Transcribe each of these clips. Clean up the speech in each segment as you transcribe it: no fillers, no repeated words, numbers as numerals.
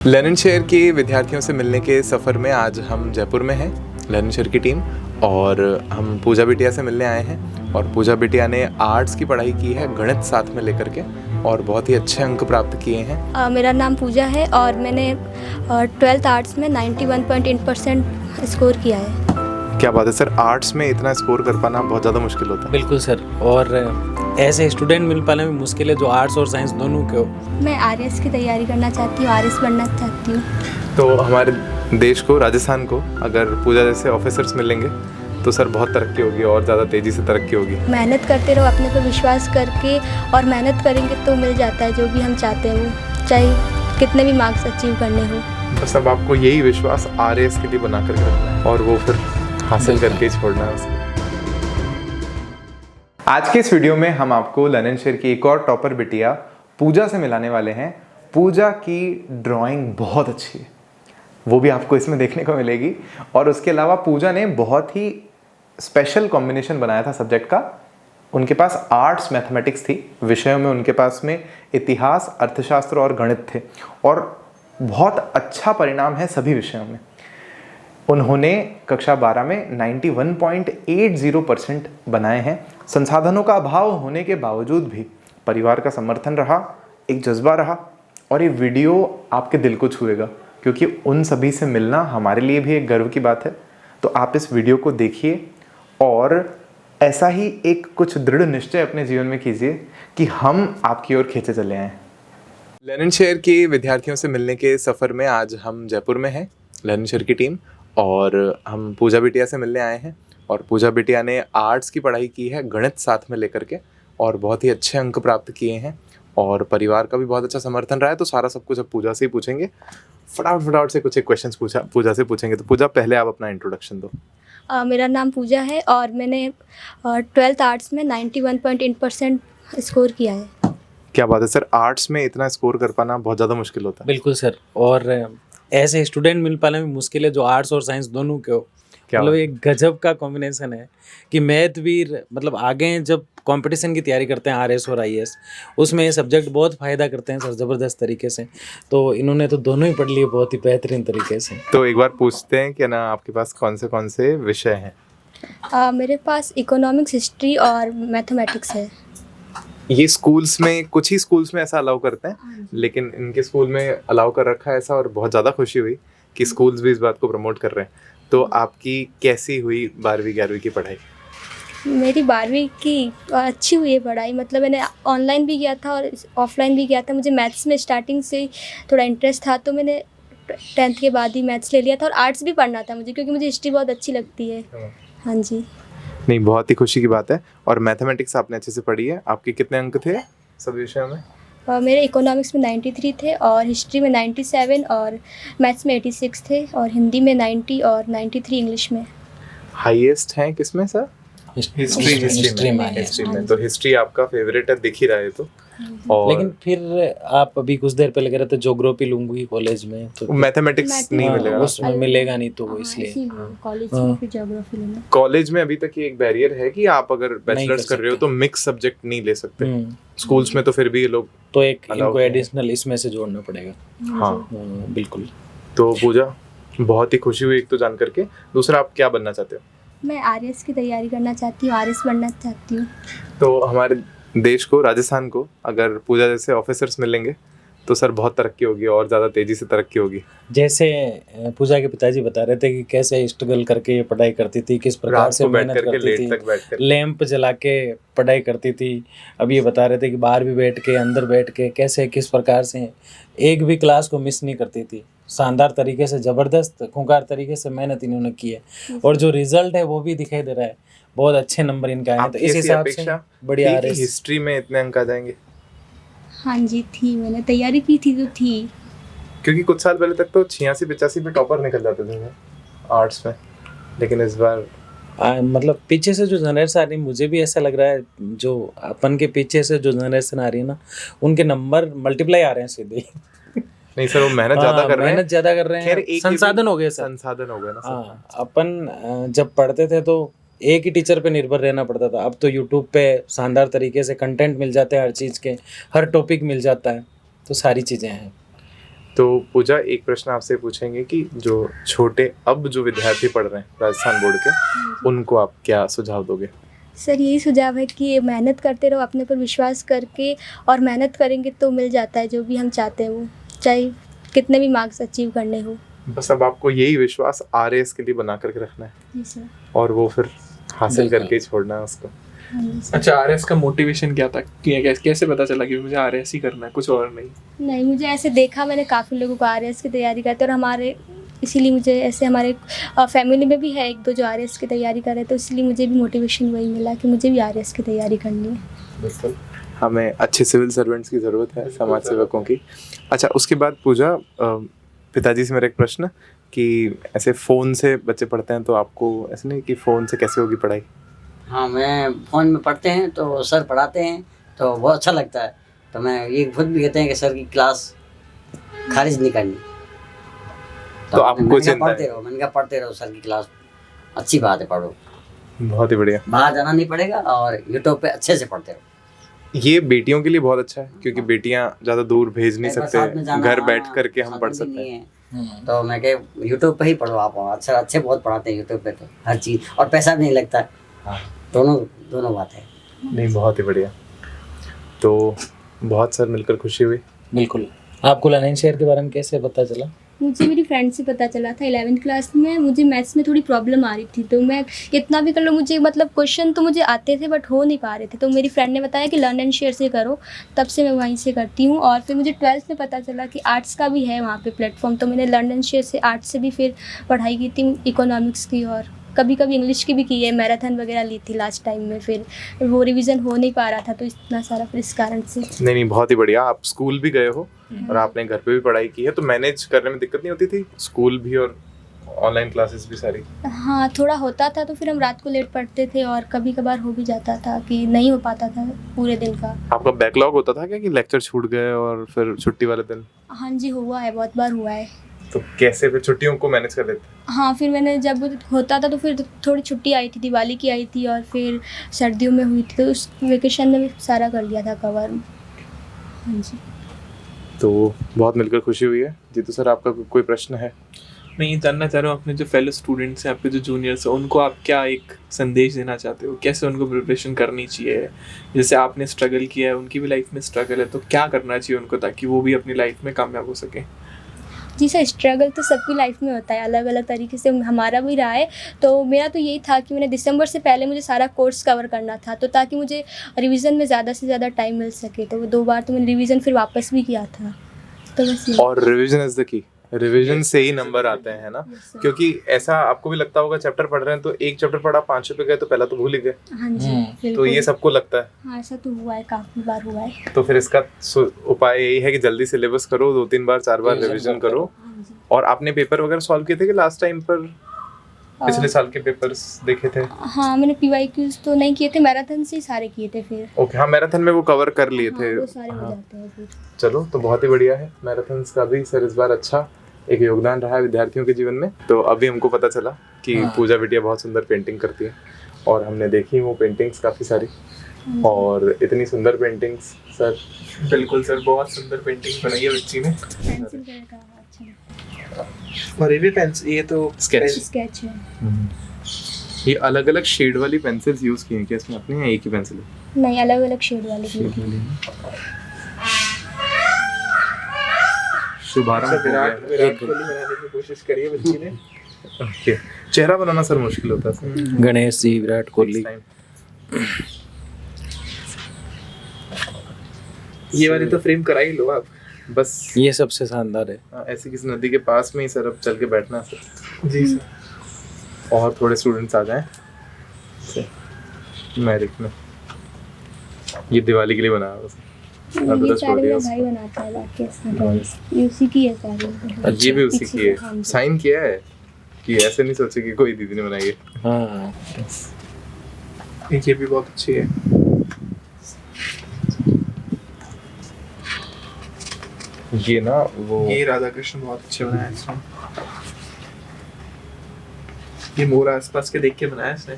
Lenin share के विद्यार्थियों से मिलने के सफ़र में आज हम जयपुर में हैं, लेनिन शेयर की टीम, और हम पूजा बिटिया से मिलने आए हैं। और पूजा बिटिया ने आर्ट्स की पढ़ाई की है, गणित साथ में लेकर के, और बहुत ही अच्छे अंक प्राप्त किए हैं। मेरा नाम पूजा है और मैंने 12th आर्ट्स में 91.8% स्कोर किया है। क्या बात है सर, आर्ट्स में इतना स्कोर कर पाना बहुत ज़्यादा मुश्किल होता है। बिल्कुल सर, और ऐसे स्टूडेंट मिल पाना भी मुश्किल है जो आर्ट्स और साइंस दोनों के हो। मैं आरएस की तैयारी करना चाहती हूँ, आरएस बनना चाहती हूँ। तो हमारे देश को, राजस्थान को अगर पूजा जैसे ऑफिसर्स मिलेंगे तो सर बहुत तरक्की होगी और ज़्यादा तेज़ी से तरक्की होगी। मेहनत करते रहो, अपने पर विश्वास करके, और मेहनत करेंगे तो मिल जाता है जो भी हम चाहते हैं, वो चाहे कितने भी मार्क्स अचीव करने हो। बस अब आपको यही विश्वास आरएएस के लिए बना कर रखना है और वो फिर हासिल करके ही छोड़ना है उसको। आज के इस वीडियो में हम आपको लेनिन शेयर की एक और टॉपर बिटिया पूजा से मिलाने वाले हैं। पूजा की ड्राइंग बहुत अच्छी है, वो भी आपको इसमें देखने को मिलेगी। और उसके अलावा पूजा ने बहुत ही स्पेशल कॉम्बिनेशन बनाया था सब्जेक्ट का। उनके पास आर्ट्स मैथमेटिक्स थी, विषयों में उनके पास में इतिहास, अर्थशास्त्र और गणित थे, और बहुत अच्छा परिणाम है सभी विषयों में। उन्होंने कक्षा 12 में 91.80% बनाए हैं। संसाधनों का अभाव होने के बावजूद भी परिवार का समर्थन रहा, एक जज्बा रहा, और ये वीडियो आपके दिल को छुएगा क्योंकि उन सभी से मिलना हमारे लिए भी एक गर्व की बात है। तो आप इस वीडियो को देखिए और ऐसा ही एक कुछ दृढ़ निश्चय अपने जीवन में कीजिए कि हम आपकी ओर खींचे चले आएं। लेनिन शेयर के विद्यार्थियों से मिलने के सफ़र में आज हम जयपुर में हैं, लेनिन शेयर की टीम, और हम पूजा बिटिया से मिलने आए हैं। और पूजा बिटिया ने आर्ट्स की पढ़ाई की है, गणित साथ में लेकर के, और बहुत ही अच्छे अंक प्राप्त किए हैं, और परिवार का भी बहुत अच्छा समर्थन रहा है। तो सारा सब कुछ अब पूजा से ही पूछेंगे। फटाफट से कुछ एक क्वेश्चंस पूजा से पूछेंगे। तो पूजा, पहले आप अपना इंट्रोडक्शन दो। मेरा नाम पूजा है और मैंने 12th आर्ट्स में 91.8% स्कोर किया है। क्या बात है सर, आर्ट्स में इतना स्कोर कर पाना बहुत ज़्यादा मुश्किल होता है। बिल्कुल सर, और ऐसे स्टूडेंट मिल पाना भी मुश्किल है जो आर्ट्स और साइंस दोनों के हो। मतलब एक गजब का कॉम्बिनेशन है कि मैथ भी, मतलब आगे जब कंपटीशन की तैयारी करते हैं आरएस और आईएएस, उसमें ये सब्जेक्ट बहुत फ़ायदा करते हैं सर, ज़बरदस्त तरीके से। तो इन्होंने तो दोनों ही पढ़ लिए बहुत ही बेहतरीन तरीके से। तो एक बार पूछते हैं कि ना, आपके पास कौन से विषय हैं? मेरे पास इकोनॉमिक्स, हिस्ट्री और मैथमेटिक्स है। ये स्कूल्स में, कुछ ही स्कूल्स में ऐसा अलाउ करते हैं, लेकिन इनके स्कूल में अलाउ कर रखा है ऐसा, और बहुत ज़्यादा खुशी हुई कि स्कूल्स भी इस बात को प्रमोट कर रहे हैं। तो आपकी कैसी हुई 12वीं 11वीं की पढ़ाई? मेरी 12वीं की अच्छी हुई है पढ़ाई। मतलब मैंने ऑनलाइन भी किया था और ऑफलाइन भी किया था। मुझे मैथ्स में स्टार्टिंग से थोड़ा इंटरेस्ट था, तो मैंने 10th के बाद ही मैथ्स ले लिया था। और आर्ट्स भी पढ़ना था मुझे, क्योंकि मुझे हिस्ट्री बहुत अच्छी लगती है। हाँ जी। नहीं, बहुत ही खुशी की बात है। और मैथमेटिक्स आपने अच्छे से पढ़ी है। आपके कितने अंक थे सभी विषयों में? मेरे इकोनॉमिक्स में 93 थे, और हिस्ट्री में 97, और मैथ्स में 86 थे, और हिंदी में 90 और 93 इंग्लिश में। हाईएस्ट हैं किसमें सर? हिस्ट्री में। तो हिस्ट्री आपका फेवरेट है, दिख ही रहा है। तो और लेकिन फिर आप अभी कुछ देर पहले कह रहे थे ज्योग्राफी लूंगी कॉलेज में, तो मैथमेटिक्स नहीं मिलेगा, उसमें मिलेगा नहीं, तो वो इसलिए कॉलेज में फिर ज्योग्राफी लेना। कॉलेज में अभी तक ये एक बैरियर है कि आप अगर बैचलर्स कर रहे हो तो मिक्स सब्जेक्ट नहीं ले सकते। स्कूल्स में तो फिर भी ये लोग, तो एक इनको एडिशनल इसमें से जोड़ना पड़ेगा। हाँ बिल्कुल। तो पूजा, बहुत ही खुशी हुई एक तो जान करके। दूसरा, आप क्या बनना चाहते हो? मैं आरएस की तैयारी करना चाहती हूँ, आरएस बनना चाहती हूँ। तो हमारे देश को, राजस्थान को अगर पूजा जैसे ऑफिसर्स मिलेंगे तो सर बहुत तरक्की होगी और ज़्यादा तेज़ी से तरक्की होगी। जैसे पूजा के पिताजी बता रहे थे कि कैसे स्ट्रगल करके ये पढ़ाई करती थी, किस प्रकार से मेहनत करती थी, लैंप जला के पढ़ाई करती थी। अब ये बता रहे थे कि बाहर भी बैठ के, अंदर बैठ के, कैसे किस प्रकार से एक भी क्लास को मिस नहीं करती थी। शानदार तरीके से, ज़बरदस्त खूंखार तरीके से मेहनत इन्होंने की है, और जो रिजल्ट है वो भी दिखाई दे रहा है। बहुत अच्छे नंबर इनका आए हैं, तो इस हिसाब से बढ़िया। हिस्ट्री में इतने अंक आ जाएंगे? हाँ जी, थी, मैंने तैयारी की थी तो थी। क्योंकि कुछ साल पहले तक तो 86-85 पे टॉपर निकल जाते थे आर्ट्स में, लेकिन इस बार मतलब पीछे से जो जनरेशन आ रही है, मुझे भी ऐसा लग रहा है जो अपन के पीछे से जो जनरेशन आ रही है ना, उनके नंबर मल्टीप्लाई आ रहे हैं सीधे। नहीं सर, वो मेहनत ज़्यादा कर रहे हैं। संसाधन हो गए ना। हाँ, अपन जब पढ़ते थे तो एक ही टीचर पे निर्भर रहना पड़ता था। अब तो यूट्यूब पे शानदार तरीके से कंटेंट मिल जाते हैं, हर चीज़ के, हर टॉपिक मिल जाता है, तो सारी चीज़ें हैं। तो पूजा, एक प्रश्न आपसे पूछेंगे कि जो छोटे अब जो विद्यार्थी पढ़ रहे हैं राजस्थान बोर्ड के, उनको आप क्या सुझाव दोगे? सर यही सुझाव है कि मेहनत करते रहो, अपने पर विश्वास करके, और मेहनत करेंगे तो मिल जाता है जो भी हम चाहते हैं, वो चाहे कितने भी मार्क्स अचीव करने हो। बस अब आपको यही विश्वास RAS के लिए बना करके रखना है। जी सर। और वो फिर हासिल करके ही छोड़ना है उसको। अच्छा, RAS का मोटिवेशन क्या था? कैसे पता चला कि मुझे RAS ही करना है, कुछ और नहीं? नहीं, मुझे ऐसे देखा मैंने काफ़ी लोगों को RAS की तैयारी करते, और हमारे इसीलिए मुझे ऐसे हमारे फैमिली में भी है एक दो जो RAS की तैयारी कर रहे, तो इसलिए मुझे भी मोटिवेशन वही मिला कि मुझे भी RAS की तैयारी करनी है। बिल्कुल, हमें अच्छे सिविल सर्वेंट्स की ज़रूरत है, समाज सेवकों की। अच्छा, उसके बाद पूजा, पिताजी से मेरा एक प्रश्न कि ऐसे फ़ोन से बच्चे पढ़ते हैं, तो आपको ऐसे नहीं कि फ़ोन से कैसे होगी पढ़ाई? हाँ, मैं फ़ोन में पढ़ते हैं तो सर पढ़ाते हैं तो बहुत अच्छा लगता है, तो मैं ये खुद भी कहते हैं कि सर की क्लास खारिज नहीं करनी, तो आपको चिंता पढ़ते रहो, मैंने कहा पढ़ते रहो, सर की क्लास अच्छी बात है, पढ़ो। बहुत ही बढ़िया। बाहर जाना नहीं पड़ेगा और यूट्यूब पे अच्छे से पढ़ते रहो। ये बेटियों के लिए बहुत अच्छा है, क्योंकि बेटियां ज़्यादा दूर भेज नहीं सकते, घर बैठ करके हम पढ़ सकते हैं। तो मैं कह यूट्यूब पे ही पढ़ो आप, अच्छा अच्छे बहुत पढ़ाते हैं यूट्यूब पे, तो हर चीज़, और पैसा भी नहीं लगता। दोनों बात है। नहीं, बहुत ही बढ़िया। तो बहुत सर मिलकर खुशी हुई। बिल्कुल। आपको लाइन शेयर के बारे में कैसे पता चला? मुझे मेरी फ्रेंड से पता चला था। 11th क्लास में मुझे मैथ्स में थोड़ी प्रॉब्लम आ रही थी, तो मैं कितना भी कर लो, मुझे मतलब क्वेश्चन तो मुझे आते थे बट हो नहीं पा रहे थे, तो मेरी फ्रेंड ने बताया कि लर्न एंड शेयर से करो, तब से मैं वहीं से करती हूँ। और फिर मुझे 12th में पता चला कि आर्ट्स का भी है वहाँ पे प्लेटफॉर्म, तो मैंने लर्न एंड शेयर से आर्ट्स से भी फिर पढ़ाई की थी, इकोनॉमिक्स की, और कभी कभी इंग्लिश की भी की है, मैराथन वगैरह ली थी लास्ट टाइम में, फिर वो रिवीजन हो नहीं पा रहा था, तो इतना सारा फिर इस कारण से। नहीं, बहुत ही बढ़िया। आप स्कूल भी गए हो और आपने घर पे भी पढ़ाई की है, तो मैनेज करने में दिक्कत नहीं होती थी, स्कूल भी और ऑनलाइन क्लासेस भी सारी? हाँ, थोड़ा होता था, तो फिर हम रात को लेट पढ़ते थे, और कभी कभार हो भी जाता था कि नहीं हो पाता था पूरे दिन का। आपका बैकलॉग होता था क्या कि लेक्चर छूट गए और फिर छुट्टी वाले दिन? हाँ जी, हुआ है, बहुत बार हुआ है। तो कैसे फिर छुट्टियों को मैनेज कर लेते? हाँ, फिर मैंने जब होता था तो फिर थोड़ी छुट्टी आई थी, दिवाली की आई थी, और फिर सर्दियों में हुई थी, तो उस वेकेशन में भी सारा कर लिया था कवर। हाँ जी। तो बहुत मिलकर खुशी हुई है। जीतू सर, आपका कोई प्रश्न है? नहीं, जानना चाह रहा हूँ अपने जो फेलो स्टूडेंट्स हैं, आपके जो जूनियर्स हैं, उनको आप क्या एक संदेश देना चाहते हो? कैसे उनको प्रिपरेशन करनी चाहिए? जैसे आपने स्ट्रगल किया है, उनकी भी लाइफ में स्ट्रगल है, तो क्या करना चाहिए उनको ताकि वो भी अपनी लाइफ में कामयाब हो सके? जी सर, स्ट्रगल तो सबकी लाइफ में होता है, अलग अलग तरीके से, हमारा भी रहा है। तो मेरा तो यही था कि मैंने दिसंबर से पहले मुझे सारा कोर्स कवर करना था, तो ताकि मुझे रिवीजन में ज़्यादा से ज़्यादा टाइम मिल सके, तो 2 बार तो मैंने रिवीजन फिर वापस भी किया था, तो बस। और revision is the key, revision से ही नंबर आते हैं, है ना? क्योंकि ऐसा आपको भी लगता होगा, चैप्टर पढ़ रहे हैं तो एक चैप्टर पढ़ा, 5 रुपए गए तो पहला तो भूल ही गए। हाँ जी, तो ये सबको लगता है। हाँ, ऐसा तो हुआ है, काफ़ी बार हुआ है। तो फिर इसका उपाय यही है कि जल्दी सिलेबस करो, 2-3 बार 4 बार रिवीजन करो। और आपने पेपर वगैरह सॉल्व किए थे कि लास्ट टाइम पर पिछले साल के पेपर्स देखे थे? हाँ, मैंने PYQs तो नहीं किए थे, मैराथन से ही सारे किए थे फिर। ओके, हाँ, मैराथन में वो कवर कर लिए थे। वो सारे हो जाते हैं फिर। चलो, तो बहुत ही बढ़िया है। मैराथन्स का भी सर इस बार अच्छा एक योगदान रहा है विद्यार्थियों के जीवन में। तो अभी हमको पता चला कि पूजा बिटिया बहुत सुंदर पेंटिंग करती है, और हमने देखी वो पेंटिंग्स काफ़ी सारी, और इतनी सुंदर पेंटिंग्स सर। बिल्कुल सर, बहुत सुंदर पेंटिंग बनाई है बच्ची ने। पेंसिल कलर का अच्छा, और ये भी पेंसिल, ये तो स्केच है। ये अलग अलग शेड वाली पेंसिल्स यूज की हैं क्या इसमें आपने, या एक ही पेंसिल है? नहीं, अलग अलग शेड वाली थी। शुभारंभ विराट कोहली बनाने की कोशिश करी है बच्ची ने। ओके, चेहरा बनाना सर मुश्किल होता है। गणेश जी, विराट कोहली। ये वाली तो फ्रेम करा ही लो आप, बस ये सबसे शानदार है। ऐसी किसी नदी के पास में ही सर अब चल के बैठना सर। जी सर। और थोड़े स्टूडेंट्स आ जाएं। मैरिक में ये दिवाली के लिए बनाया बस। ये सारे मेरा भाई बनाता है, बाकी ऐसा ये उसी की है सारी। ये भी उसी की है, साइन किया है कि ऐसे नहीं सोचे कि कोई दीदी ने बनाई है। हाँ, ये भी बहुत अच्छी है। ये ना वो ये राधा कृष्ण बहुत अच्छे बनाया है इसने। ये मोर आसपास के देख के बनाया इसने,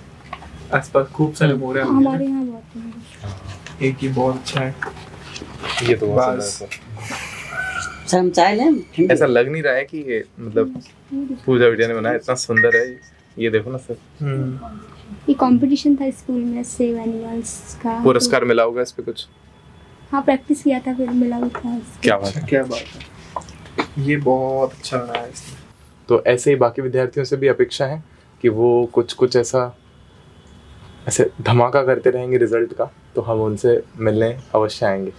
आसपास खूब सारे मोर हैं हमारे यहाँ बहुत हैं। एक ये बहुत अच्छा है। ये तो बहुत बस। सुंदर है सर हम चाय लें ठंडी? ऐसा लग नहीं रहा है कि ये मतलब पूजा बिटिया ने बनाया, इतना सुंदर है ये देखो ना सर। ये कंपटीशन था स्कूल में सेव एनिमल्स का, पुरस्कार मिला होगा इस पे कुछ? हाँ प्रैक्टिस किया था फिर मिला भी था। क्या बात है, क्या बात है, ये बहुत अच्छा बनाया इसने। तो ऐसे ही बाकी विद्यार्थियों से भी अपेक्षा है कि वो कुछ ऐसे धमाका करते रहेंगे रिजल्ट का, तो हम उनसे मिलने अवश्य आएंगे।